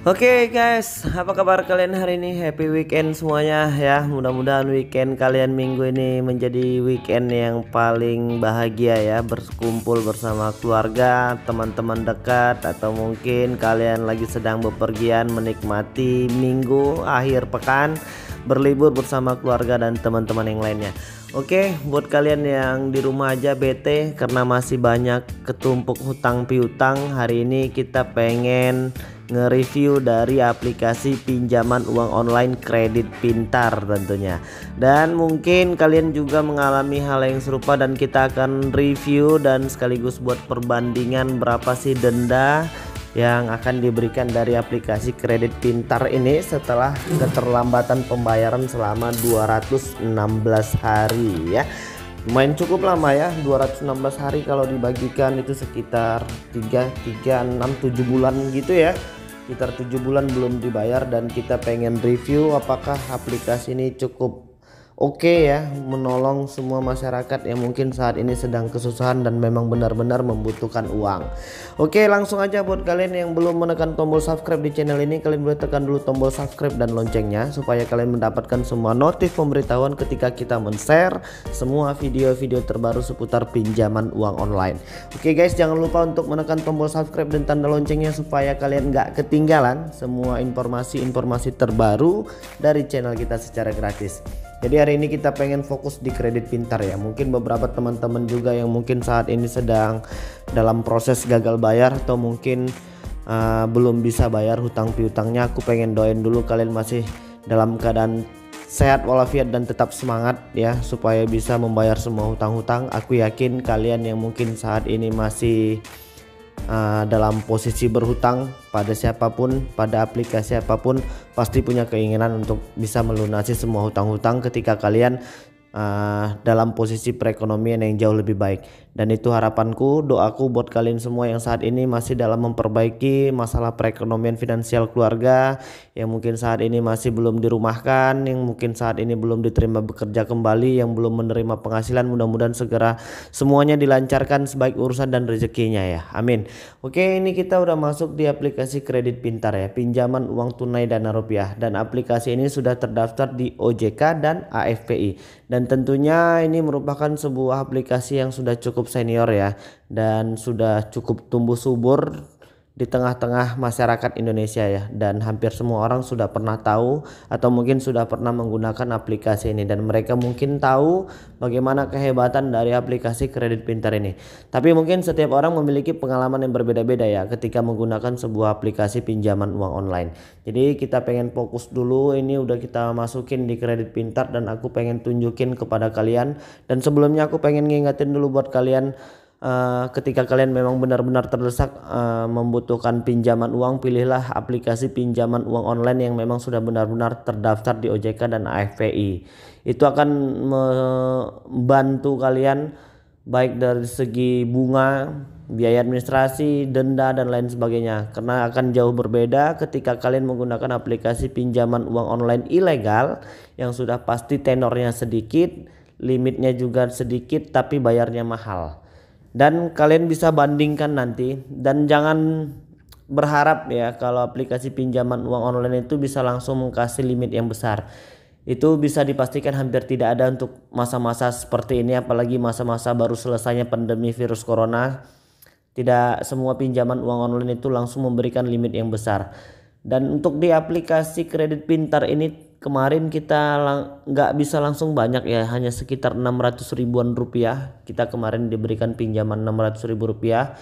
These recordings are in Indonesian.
Oke guys, apa kabar kalian hari ini? Happy weekend semuanya ya. Mudah-mudahan weekend kalian minggu ini menjadi weekend yang paling bahagia ya, berkumpul bersama keluarga, teman-teman dekat, atau mungkin kalian lagi sedang bepergian menikmati minggu akhir pekan, berlibur bersama keluarga dan teman-teman yang lainnya. Oke, buat kalian yang di rumah aja bete karena masih banyak ketumpuk hutang piutang, hari ini kita pengen nge-review dari aplikasi pinjaman uang online Kredit Pintar tentunya. Dan mungkin kalian juga mengalami hal yang serupa dan kita akan review dan sekaligus buat perbandingan berapa sih denda yang akan diberikan dari aplikasi Kredit Pintar ini setelah keterlambatan pembayaran selama 216 hari ya. Lumayan cukup lama ya, 216 hari kalau dibagikan itu sekitar 3, 6, 7 bulan gitu ya. Sekitar 7 bulan belum dibayar dan kita pengen review apakah aplikasi ini cukup oke ya, menolong semua masyarakat yang mungkin saat ini sedang kesusahan dan memang benar-benar membutuhkan uang. Oke, langsung aja buat kalian yang belum menekan tombol subscribe di channel ini, kalian boleh tekan dulu tombol subscribe dan loncengnya supaya kalian mendapatkan semua notif pemberitahuan ketika kita men-share semua video-video terbaru seputar pinjaman uang online. Oke guys, jangan lupa untuk menekan tombol subscribe dan tanda loncengnya supaya kalian nggak ketinggalan semua informasi-informasi terbaru dari channel kita secara gratis. Jadi hari ini kita pengen fokus di Kredit Pintar ya. Mungkin beberapa teman-teman juga yang mungkin saat ini sedang dalam proses gagal bayar atau mungkin belum bisa bayar hutang piutangnya. Aku pengen doain dulu kalian masih dalam keadaan sehat walafiat dan tetap semangat ya, supaya bisa membayar semua hutang-hutang. Aku yakin kalian yang mungkin saat ini masih dalam posisi berhutang pada siapapun, pada aplikasi apapun, pasti punya keinginan untuk bisa melunasi semua hutang-hutang ketika kalian dalam posisi perekonomian yang jauh lebih baik. Dan itu harapanku, doaku buat kalian semua yang saat ini masih dalam memperbaiki masalah perekonomian finansial keluarga, yang mungkin saat ini masih belum dirumahkan, yang mungkin saat ini belum diterima bekerja kembali, yang belum menerima penghasilan, mudah-mudahan segera semuanya dilancarkan sebaik urusan dan rezekinya ya, amin. Oke, ini kita udah masuk di aplikasi Kredit Pintar ya, pinjaman uang tunai dana rupiah, dan aplikasi ini sudah terdaftar di OJK dan AFPI, dan tentunya ini merupakan sebuah aplikasi yang sudah cukup senior ya, dan sudah cukup tumbuh subur di tengah-tengah masyarakat Indonesia ya, dan hampir semua orang sudah pernah tahu atau mungkin sudah pernah menggunakan aplikasi ini, dan mereka mungkin tahu bagaimana kehebatan dari aplikasi Kredit Pintar ini. Tapi mungkin setiap orang memiliki pengalaman yang berbeda-beda ya ketika menggunakan sebuah aplikasi pinjaman uang online. Jadi kita pengen fokus dulu, ini udah kita masukin di Kredit Pintar dan aku pengen tunjukin kepada kalian. Dan sebelumnya aku pengen ngingetin dulu buat kalian, ketika kalian memang benar-benar terdesak membutuhkan pinjaman uang, pilihlah aplikasi pinjaman uang online yang memang sudah benar-benar terdaftar di OJK dan AFPI. Itu akan membantu kalian baik dari segi bunga, biaya administrasi, denda dan lain sebagainya, karena akan jauh berbeda ketika kalian menggunakan aplikasi pinjaman uang online ilegal yang sudah pasti tenornya sedikit, limitnya juga sedikit, tapi bayarnya mahal. Dan kalian bisa bandingkan nanti, dan jangan berharap ya kalau aplikasi pinjaman uang online itu bisa langsung mengkasih limit yang besar. Itu bisa dipastikan hampir tidak ada untuk masa-masa seperti ini, apalagi masa-masa baru selesainya pandemi virus corona. Tidak semua pinjaman uang online itu langsung memberikan limit yang besar. Dan untuk di aplikasi Kredit Pintar ini kemarin kita nggak bisa langsung banyak ya, hanya sekitar 600 ribuan rupiah. Kita kemarin diberikan pinjaman 600 ribu rupiah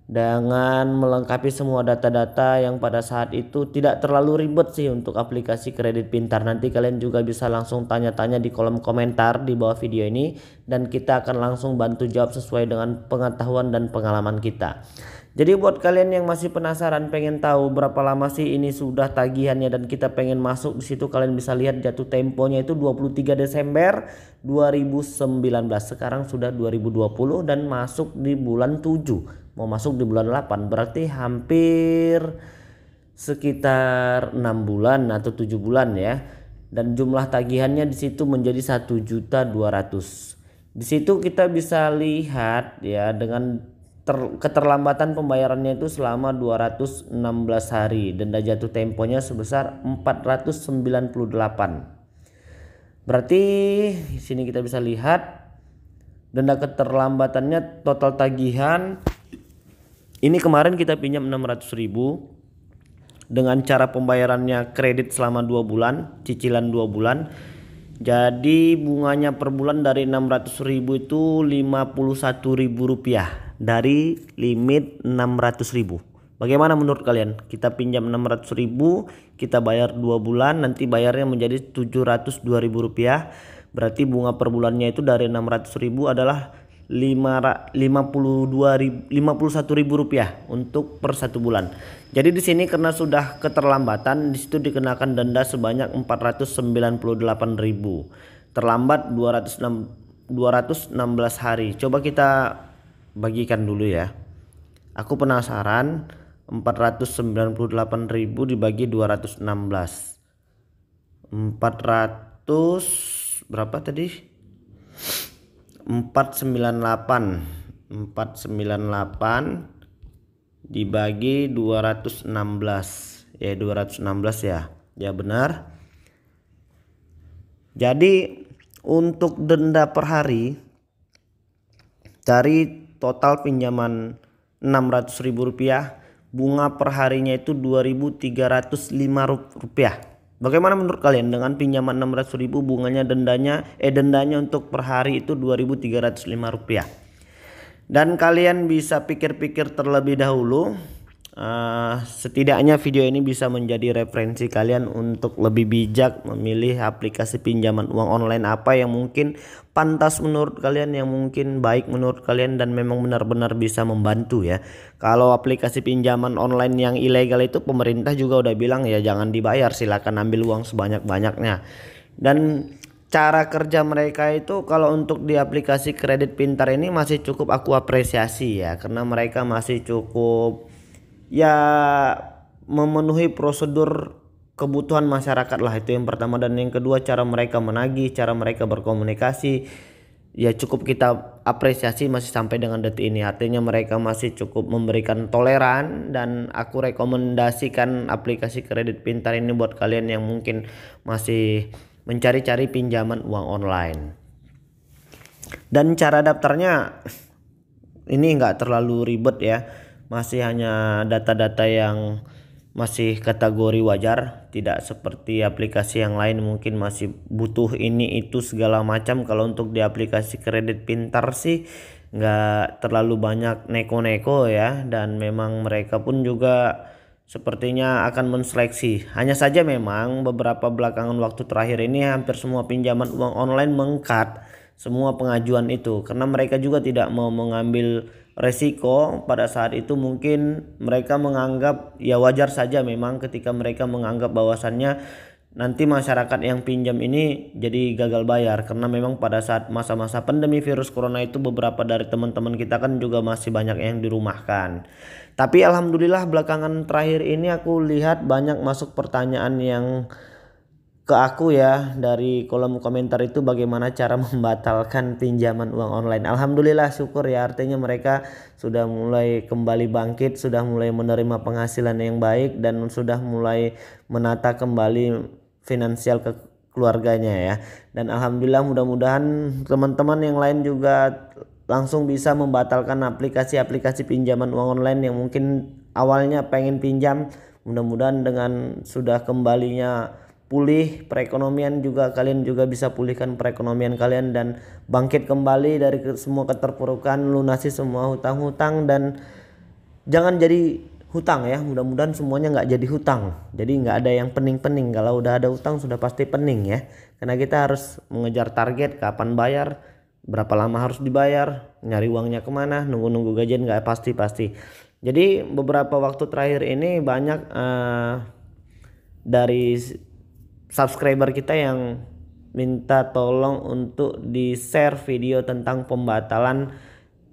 dengan melengkapi semua data-data yang pada saat itu tidak terlalu ribet sih untuk aplikasi Kredit Pintar. Nanti kalian juga bisa langsung tanya-tanya di kolom komentar di bawah video ini, dan kita akan langsung bantu jawab sesuai dengan pengetahuan dan pengalaman kita. Jadi buat kalian yang masih penasaran pengen tahu berapa lama sih ini sudah tagihannya dan kita pengen masuk di situ, kalian bisa lihat jatuh temponya itu 23 Desember 2019. Sekarang sudah 2020 dan masuk di bulan 7, mau masuk di bulan 8, berarti hampir sekitar 6 bulan atau 7 bulan ya. Dan jumlah tagihannya di situ menjadi 1.200.000. Di situ kita bisa lihat ya, dengan keterlambatan pembayarannya itu selama 216 hari. Denda jatuh temponya sebesar 498. Berarti di sini kita bisa lihat denda keterlambatannya total tagihan ini kemarin kita pinjam 600.000 dengan cara pembayarannya kredit selama 2 bulan, cicilan 2 bulan. Jadi bunganya per bulan dari 600.000 itu Rp51.000 dari limit 600.000. Bagaimana menurut kalian? Kita pinjam 600.000, kita bayar 2 bulan, nanti bayarnya menjadi Rp702.000. Berarti bunga per bulannya itu dari 600.000 adalah Rp51.000 untuk per 1 bulan. Jadi di sini karena sudah keterlambatan, di situ dikenakan denda sebanyak 498.000. Terlambat 216 hari. Coba kita bagikan dulu ya. Aku penasaran, 498.000 dibagi 216. 400 berapa tadi? 498 dibagi 216 ya, 216 ya. Ya benar. Jadi untuk denda per hari dari total pinjaman Rp600.000, bunga per harinya itu Rp2.305. Bagaimana menurut kalian dengan pinjaman 600.000 bunganya dendanya untuk per hari itu Rp2.305. Dan kalian bisa pikir-pikir terlebih dahulu. Setidaknya video ini bisa menjadi referensi kalian untuk lebih bijak memilih aplikasi pinjaman uang online apa yang mungkin pantas menurut kalian, yang mungkin baik menurut kalian dan memang benar-benar bisa membantu ya. Kalau aplikasi pinjaman online yang ilegal itu pemerintah juga udah bilang ya jangan dibayar, silakan ambil uang sebanyak-banyaknya. Dan cara kerja mereka itu kalau untuk di aplikasi kredit pintar ini masih cukup aku apresiasi ya, karena mereka masih cukup ya memenuhi prosedur kebutuhan masyarakat lah, itu yang pertama. Dan yang kedua, cara mereka menagih, cara mereka berkomunikasi ya cukup kita apresiasi masih sampai dengan detik ini. Artinya mereka masih cukup memberikan toleran, dan aku rekomendasikan aplikasi kredit pintar ini buat kalian yang mungkin masih mencari-cari pinjaman uang online. Dan cara daftarnya ini enggak terlalu ribet ya. Masih hanya data-data yang masih kategori wajar, tidak seperti aplikasi yang lain mungkin masih butuh ini itu segala macam. Kalau untuk di aplikasi kredit pintar sih nggak terlalu banyak neko-neko ya, dan memang mereka pun juga sepertinya akan menseleksi. Hanya saja memang beberapa belakangan waktu terakhir ini hampir semua pinjaman uang online mengkat semua pengajuan itu, karena mereka juga tidak mau mengambil resiko pada saat itu. Mungkin mereka menganggap ya wajar saja memang ketika mereka menganggap bahwasannya nanti masyarakat yang pinjam ini jadi gagal bayar, karena memang pada saat masa-masa pandemi virus corona itu beberapa dari teman-teman kita kan juga masih banyak yang dirumahkan. Tapi alhamdulillah belakangan terakhir ini aku lihat banyak masuk pertanyaan yang ke aku ya dari kolom komentar itu, bagaimana cara membatalkan pinjaman uang online. Alhamdulillah, syukur ya, artinya mereka sudah mulai kembali bangkit, sudah mulai menerima penghasilan yang baik, dan sudah mulai menata kembali finansial ke keluarganya ya. Dan alhamdulillah, mudah-mudahan teman-teman yang lain juga langsung bisa membatalkan aplikasi-aplikasi pinjaman uang online yang mungkin awalnya pengen pinjam. Mudah-mudahan dengan sudah kembalinya pulih perekonomian juga, kalian juga bisa pulihkan perekonomian kalian dan bangkit kembali dari semua keterpurukan, lunasi semua hutang-hutang, dan jangan jadi hutang ya. Mudah-mudahan semuanya nggak jadi hutang, jadi nggak ada yang pening-pening. Kalau udah ada hutang sudah pasti pening ya, karena kita harus mengejar target, kapan bayar, berapa lama harus dibayar, nyari uangnya kemana, nunggu-nunggu gajian nggak pasti-pasti. Jadi beberapa waktu terakhir ini banyak dari subscriber kita yang minta tolong untuk di-share video tentang pembatalan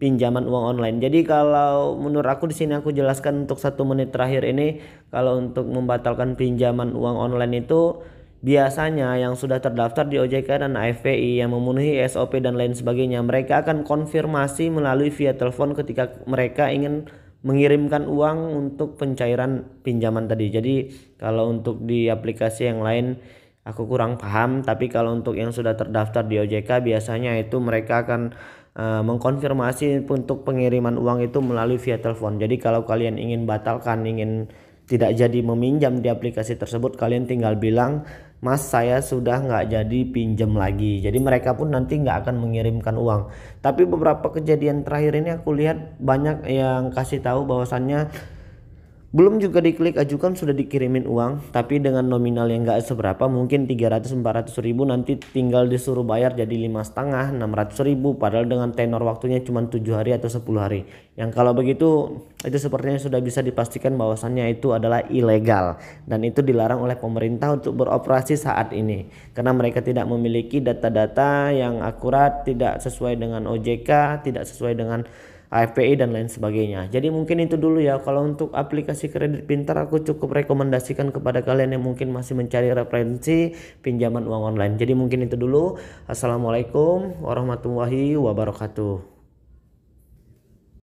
pinjaman uang online. Jadi kalau menurut aku di sini aku jelaskan untuk 1 menit terakhir ini, kalau untuk membatalkan pinjaman uang online itu Biasanya yang sudah terdaftar di OJK dan AFPI yang memenuhi SOP dan lain sebagainya, mereka akan konfirmasi melalui via telepon ketika mereka ingin mengirimkan uang untuk pencairan pinjaman tadi. Jadi kalau untuk di aplikasi yang lain aku kurang paham, tapi kalau untuk yang sudah terdaftar di OJK biasanya itu mereka akan mengkonfirmasi untuk pengiriman uang itu melalui via telepon. Jadi kalau kalian ingin batalkan, ingin tidak jadi meminjam di aplikasi tersebut, kalian tinggal bilang, Mas, saya sudah nggak jadi pinjam lagi. Jadi mereka pun nanti nggak akan mengirimkan uang. Tapi beberapa kejadian terakhir ini aku lihat banyak yang kasih tahu bahwasannya belum juga diklik ajukan sudah dikirimin uang, tapi dengan nominal yang nggak seberapa, mungkin 300-400 ribu, nanti tinggal disuruh bayar jadi 5,5, 600 ribu, padahal dengan tenor waktunya cuma 7 hari atau 10 hari. Yang kalau begitu itu sepertinya sudah bisa dipastikan bahwasannya itu adalah ilegal dan itu dilarang oleh pemerintah untuk beroperasi saat ini karena mereka tidak memiliki data-data yang akurat, tidak sesuai dengan OJK, tidak sesuai dengan AFPI dan lain sebagainya. Jadi mungkin itu dulu ya. Kalau untuk aplikasi kredit pintar aku cukup rekomendasikan kepada kalian yang mungkin masih mencari referensi pinjaman uang online. Jadi mungkin itu dulu. Assalamualaikum warahmatullahi wabarakatuh.